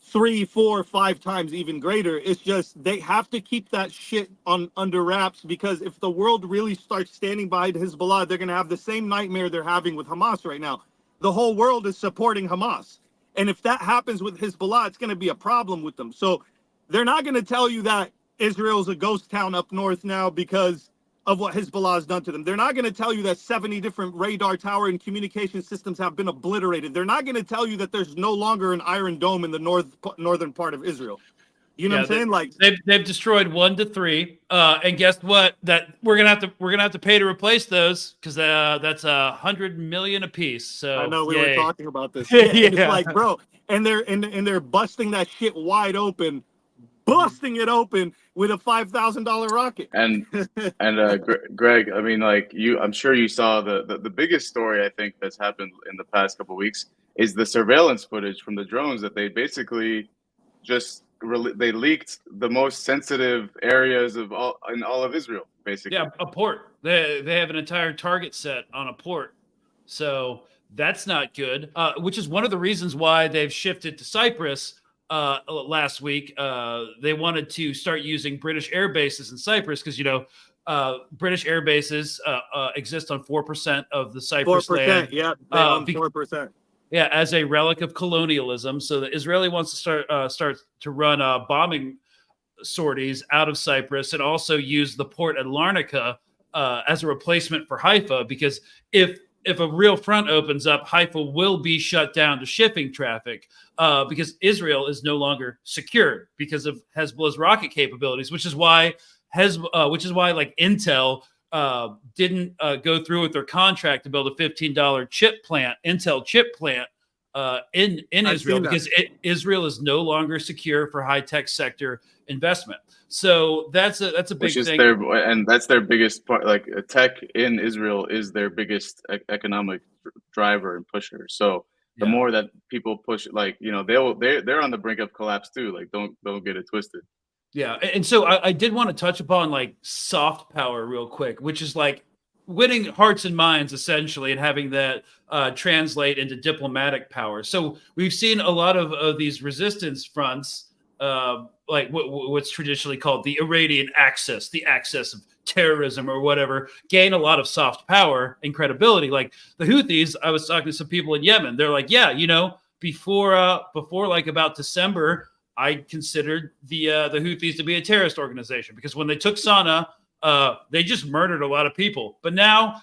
3, 4, 5 times even greater. It's just they have to keep that shit under wraps, because if the world really starts standing behind Hezbollah, they're going to have the same nightmare they're having with Hamas right now. The whole world is supporting Hamas. And if that happens with Hezbollah, it's going to be a problem with them. So they're not going to tell you that Israel's a ghost town up north now because of what Hezbollah has done to them. They're not going to tell you that 70 different radar tower and communication systems have been obliterated. They're not going to tell you that there's no longer an Iron Dome in the northern part of Israel. You know what I'm saying? Like they've destroyed 1 to 3, and guess what? That we're gonna have to pay to replace those because that's $100 million a piece. So I know we yay. were talking about this. Yeah. It's like, bro, and they're busting that shit wide open, busting it open with a $5,000 rocket. And Greg, I mean, like I'm sure you saw the biggest story I think that's happened in the past couple of weeks is the surveillance footage from the drones that they basically just they leaked the most sensitive areas in all of Israel, basically. Yeah, a port. They have an entire target set on a port, so that's not good. Which is one of the reasons why they've shifted to Cyprus. Last week, they wanted to start using British air bases in Cyprus because British air bases exist on 4% of the Cyprus 4%, land. yeah, they own 4%. Yeah, as a relic of colonialism. So the Israeli wants to start to run bombing sorties out of Cyprus and also use the port at Larnaca as a replacement for Haifa, because if a real front opens up, Haifa will be shut down to shipping traffic because Israel is no longer secure because of Hezbollah's rocket capabilities, which is why like Intel didn't go through with their contract to build a $15 Intel chip plant in Israel, because Israel is no longer secure for high tech sector investment. So that's a big thing. And that's their biggest part. Like tech in Israel is their biggest economic driver and pusher. So the more that people push, like they're on the brink of collapse too. Like don't get it twisted. Yeah, and so I did want to touch upon like soft power real quick, which is like winning hearts and minds essentially, and having that translate into diplomatic power. So we've seen a lot of these resistance fronts, like what's traditionally called the Iranian axis, the axis of terrorism or whatever, gain a lot of soft power and credibility. Like the Houthis, I was talking to some people in Yemen. They're like, yeah, before like about December, I considered the Houthis to be a terrorist organization because when they took Sana'a, they just murdered a lot of people. But now,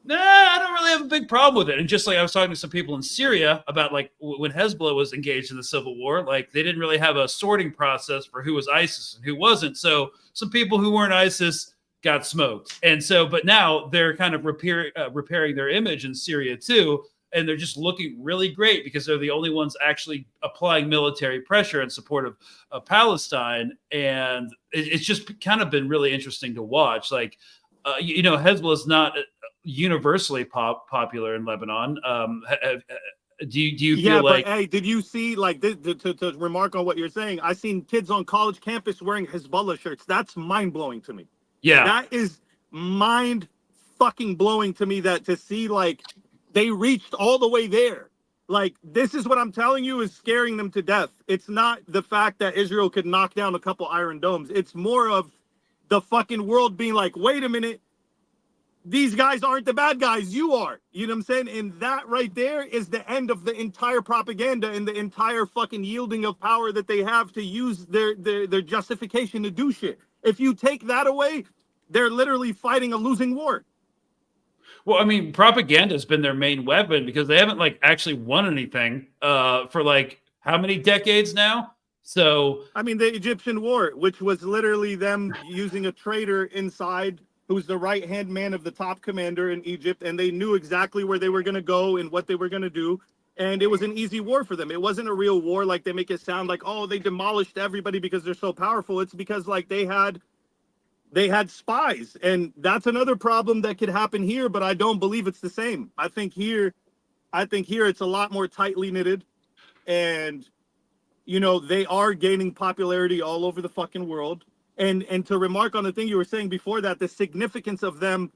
I don't really have a big problem with it. And just like I was talking to some people in Syria about like when Hezbollah was engaged in the civil war, like they didn't really have a sorting process for who was ISIS and who wasn't. So some people who weren't ISIS got smoked. And so, but now they're kind of repairing their image in Syria too. And they're just looking really great because they're the only ones actually applying military pressure in support of Palestine. And it's just kind of been really interesting to watch. Like, Hezbollah is not universally popular in Lebanon. Do you feel like? But hey, did you see like to remark on what you're saying? I seen kids on college campus wearing Hezbollah shirts. That's mind blowing to me. Yeah, that is mind fucking blowing to me. That to see like. They reached all the way there. Like, this is what I'm telling you is scaring them to death. It's not the fact that Israel could knock down a couple Iron Domes. It's more of the fucking world being like, wait a minute, these guys aren't the bad guys, you are. You know what I'm saying? And that right there is the end of the entire propaganda and the entire fucking yielding of power that they have to use their justification to do shit. If you take that away, they're literally fighting a losing war. Well, I mean, propaganda has been their main weapon because they haven't like actually won anything for like how many decades now? So I mean, the Egyptian war, which was literally them using a traitor inside who's the right-hand man of the top commander in Egypt, and they knew exactly where they were going to go and what they were going to do. And it was an easy war for them. It wasn't a real war like they make it sound like, oh, they demolished everybody because they're so powerful. It's because like they had spies, and that's another problem that could happen here, but I don't believe it's the same. I think here it's a lot more tightly knitted, and they are gaining popularity all over the fucking world. And to remark on the thing you were saying before that, the significance of them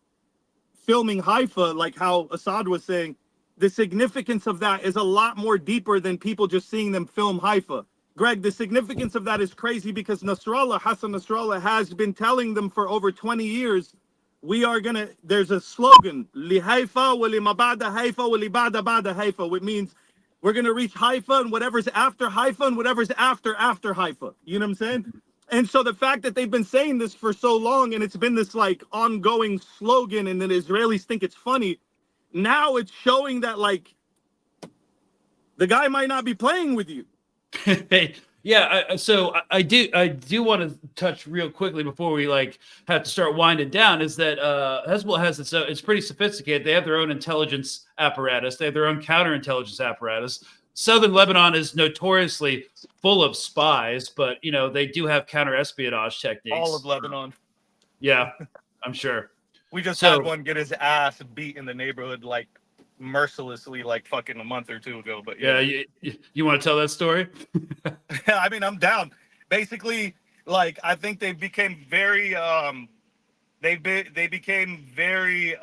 filming Haifa, like how Assad was saying, the significance of that is a lot more deeper than people just seeing them film Haifa. Greg, the significance of that is crazy because Hassan Nasrallah has been telling them for over 20 years, there's a slogan, Li Haifa wa li mabada Haifa wa li bada bada Haifa, which means we're going to reach Haifa and whatever's after Haifa and whatever's after Haifa. You know what I'm saying? And so the fact that they've been saying this for so long and it's been this like ongoing slogan and the Israelis think it's funny, now it's showing that like the guy might not be playing with you. Yeah, I do want to touch real quickly before we like have to start winding down is that Hezbollah has it's pretty sophisticated. They have their own intelligence apparatus. They have their own counterintelligence apparatus. Southern Lebanon is notoriously full of spies, but you know they do have counter-espionage techniques. All of Lebanon. Yeah, I'm sure. We just had one get his ass beat in the neighborhood like mercilessly like fucking a month or two ago. But yeah, you want to tell that story? I mean, I'm down. Basically, like I think they became very they became very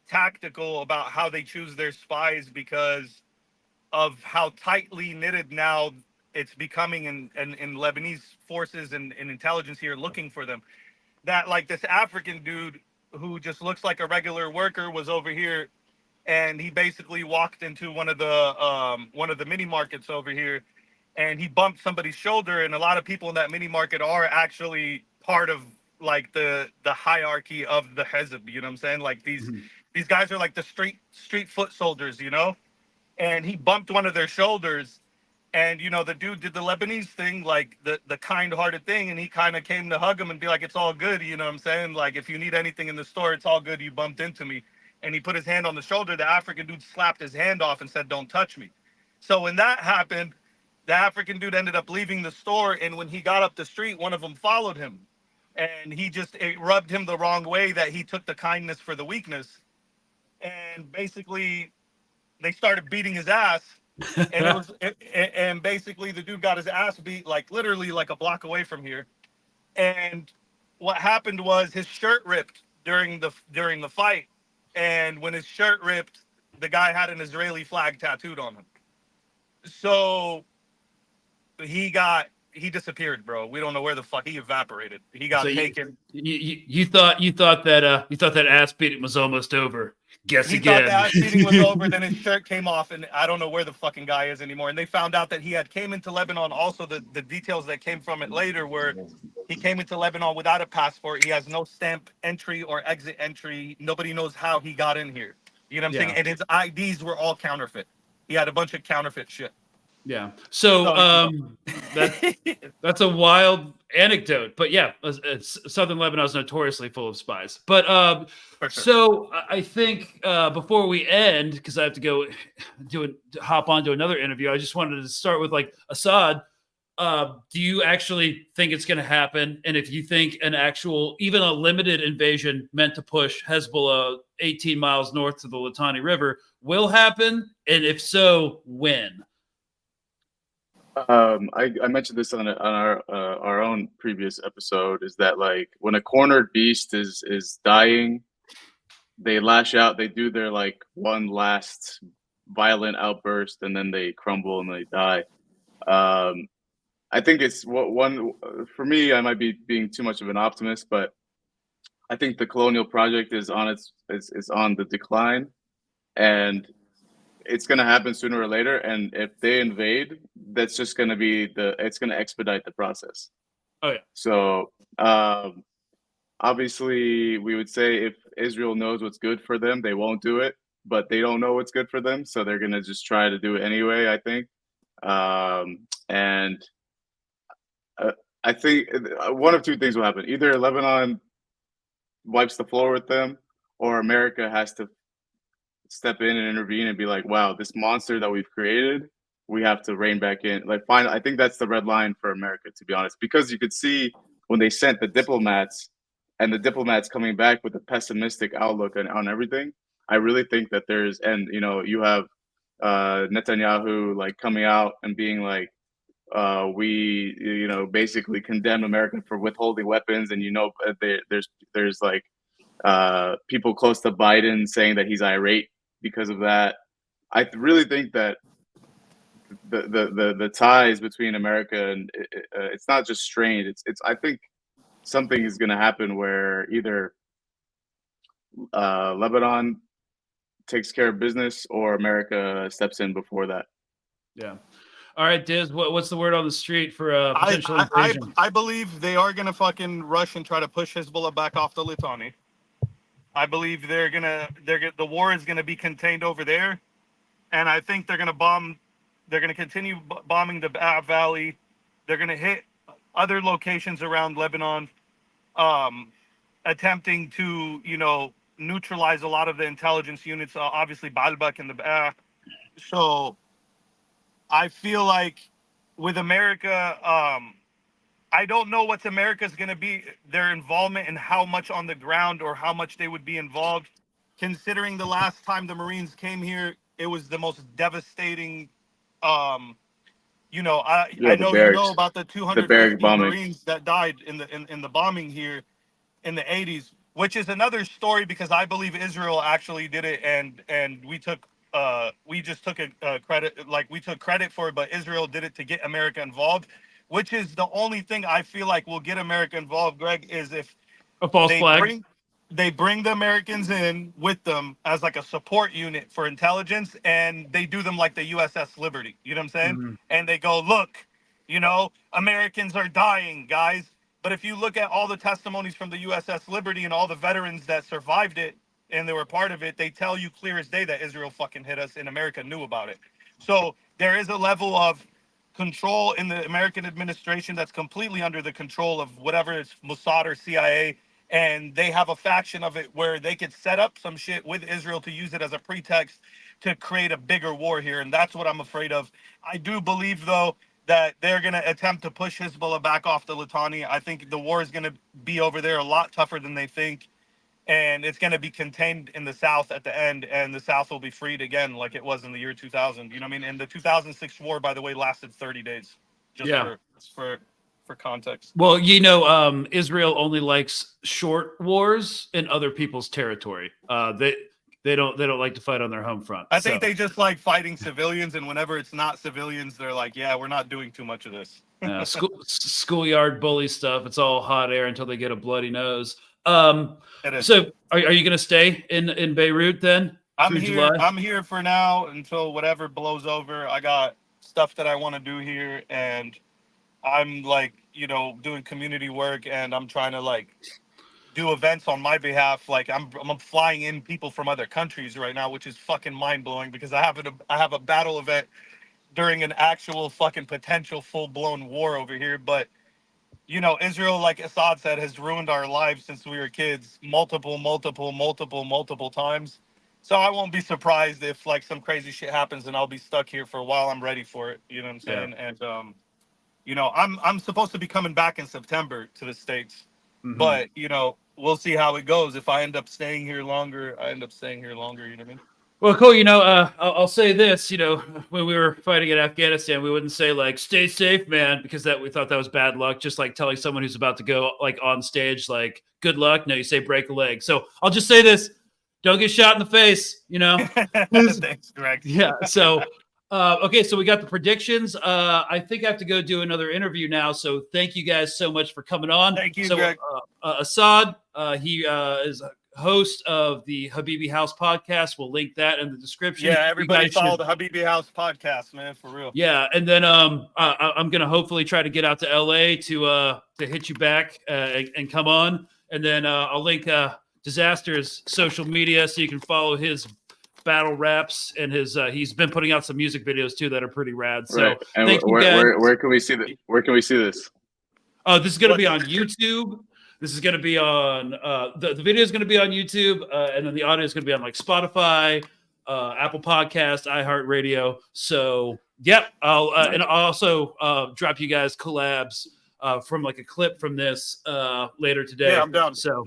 tactical about how they choose their spies because of how tightly knitted now it's becoming in Lebanese forces and intelligence here looking for them. That like this African dude who just looks like a regular worker was over here, and he basically walked into one of the mini markets over here, and he bumped somebody's shoulder. And a lot of people in that mini market are actually part of like the hierarchy of the Hezbollah. You know what I'm saying? Like these guys are like the street foot soldiers, you know. And he bumped one of their shoulders, and you know the dude did the Lebanese thing, like the kind-hearted thing, and he kind of came to hug him and be like, "It's all good," you know what I'm saying? Like if you need anything in the store, it's all good. You bumped into me, and he put his hand on the shoulder. The African dude slapped his hand off and said, "Don't touch me." So when that happened, the African dude ended up leaving the store, and when he got up the street, one of them followed him, and it rubbed him the wrong way that he took the kindness for the weakness, and basically they started beating his ass, and basically the dude got his ass beat like literally like a block away from here. And what happened was his shirt ripped during the fight, and when his shirt ripped, the guy had an Israeli flag tattooed on him. So he disappeared, bro. We don't know where the fuck he evaporated. He got taken. You thought that ass beating was almost over. Guess he again. Thought the ass beating was over. Then his shirt came off, and I don't know where the fucking guy is anymore. And they found out that he had came into Lebanon. Also, the details that came from it later were he came into Lebanon without a passport. He has no stamp entry or exit entry. Nobody knows how he got in here. You know what I'm saying? And his IDs were all counterfeit. He had a bunch of counterfeit shit. Yeah. So that's a wild anecdote, but yeah, Southern Lebanon is notoriously full of spies. But sure. So I think before we end, because I have to go hop on to another interview, I just wanted to start with like Assad. Do you actually think it's going to happen? And if you think even a limited invasion meant to push Hezbollah 18 miles north to the Litani River will happen? And if so, when? I mentioned this on our own previous episode, is that like when a cornered beast is dying, they lash out, they do their like one last violent outburst, and then they crumble and they die. I think it's one for me. I might be being too much of an optimist, but I think the colonial project is on the decline, and it's going to happen sooner or later. And if they invade, that's just going to be it's going to expedite the process. Oh yeah. So obviously we would say if Israel knows what's good for them, they won't do it, but they don't know what's good for them. So they're going to just try to do it anyway, I think. And I think one of two things will happen. Either Lebanon wipes the floor with them, or America has to step in and intervene and be like, wow, this monster that we've created, we have to rein back in. Like, fine, I think that's the red line for America, to be honest, because you could see when they sent the diplomats, and the diplomats coming back with a pessimistic outlook on everything. I really think that you have Netanyahu like coming out and being like, we basically condemn America for withholding weapons, and there's like people close to Biden saying that he's irate because of that. I really think that the ties between America and it's not just strained. It's I think something is going to happen where either Lebanon takes care of business or America steps in before that. Yeah. All right, Diz, what's the word on the street for potential invasion? I believe they are gonna fucking rush and try to push Hezbollah back off the Litani. I believe the war is gonna be contained over there, and I think they're gonna continue bombing the Be'ah Valley. They're gonna hit other locations around Lebanon, attempting to neutralize a lot of the intelligence units. Obviously, Baalbek and the Be'ah. So I feel like with America, I don't know what's America's going to be, their involvement and how much on the ground or how much they would be involved. Considering the last time the Marines came here, it was the most devastating. I know about the 250 Marines that died in the bombing here in the 80s, which is another story because I believe Israel actually did it, and we just took credit, like we took credit for it, but Israel did it to get America involved, which is the only thing I feel like will get America involved, Greg, is if a false flag. They bring the Americans in with them as like a support unit for intelligence, and they do them like the USS Liberty. You know what I'm saying? Mm-hmm. And they go, look, Americans are dying, guys. But if you look at all the testimonies from the USS Liberty and all the veterans that survived it and they were part of it, they tell you clear as day that Israel fucking hit us and America knew about it. So there is a level of control in the American administration that's completely under the control of whatever it's Mossad or CIA. And they have a faction of it where they could set up some shit with Israel to use it as a pretext to create a bigger war here. And that's what I'm afraid of. I do believe, though, that they're going to attempt to push Hezbollah back off the Litani. I think the war is going to be over there a lot tougher than they think. And it's going to be contained in the South at the end. And the South will be freed again like it was in the year 2000. You know what I mean? And the 2006 war, by the way, lasted 30 days. Just for context. Well, Israel only likes short wars in other people's territory. They don't like to fight on their home front. I think they just like fighting civilians, and whenever it's not civilians, they're like, yeah, we're not doing too much of this. Schoolyard bully stuff. It's all hot air until they get a bloody nose. So are you going to stay in Beirut then? I'm here for now until whatever blows over. I got stuff that I want to do here, and I'm like, doing community work, and I'm trying to like do events on my behalf. Like I'm flying in people from other countries right now, which is fucking mind blowing because I have a battle event during an actual fucking potential full blown war over here. But Israel, like Assad said, has ruined our lives since we were kids multiple times. So I won't be surprised if like some crazy shit happens and I'll be stuck here for a while. I'm ready for it. You know what I'm saying? Yeah. And I'm supposed to be coming back in September to the States, but we'll see how it goes. If I end up staying here longer, I end up staying here longer. You know what I mean? Well, cool. I'll say this. When we were fighting in Afghanistan, we wouldn't say like "stay safe, man," because we thought that was bad luck. Just like telling someone who's about to go like on stage, like "good luck." No, you say "break a leg." So I'll just say this: don't get shot in the face. Thanks, Greg. Yeah. So. Okay, so we got the predictions. I think I have to go do another interview now. So thank you guys so much for coming on. Thank you, Greg. Assad, he is a host of the Habibi House podcast. We'll link that in the description. Yeah, everybody follow the Habibi House podcast, man, for real. Yeah, and then I'm gonna hopefully try to get out to LA to hit you back and come on, and then I'll link Dizaster's social media so you can follow his battle raps and he's been putting out some music videos too that are pretty rad. So right. And where can we see this? Oh, this is going to be on YouTube. This is going to be on the video is going to be on YouTube, and then the audio is going to be on like Spotify, Apple Podcast, iHeartRadio. So yep, I'll and I'll also drop you guys collabs from like a clip from this later today. Yeah, I'm down. So.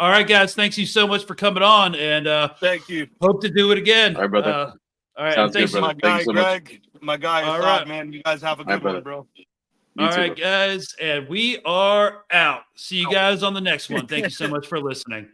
All right, guys. Thanks you so much for coming on, and thank you. Hope to do it again. All right, brother. All right, Sounds thanks, good, brother. My guy, so Greg. My guy, all Assad, right, man. You guys have a good one, bro. All right, guys, and we are out. See you guys on the next one. Thank you so much for listening.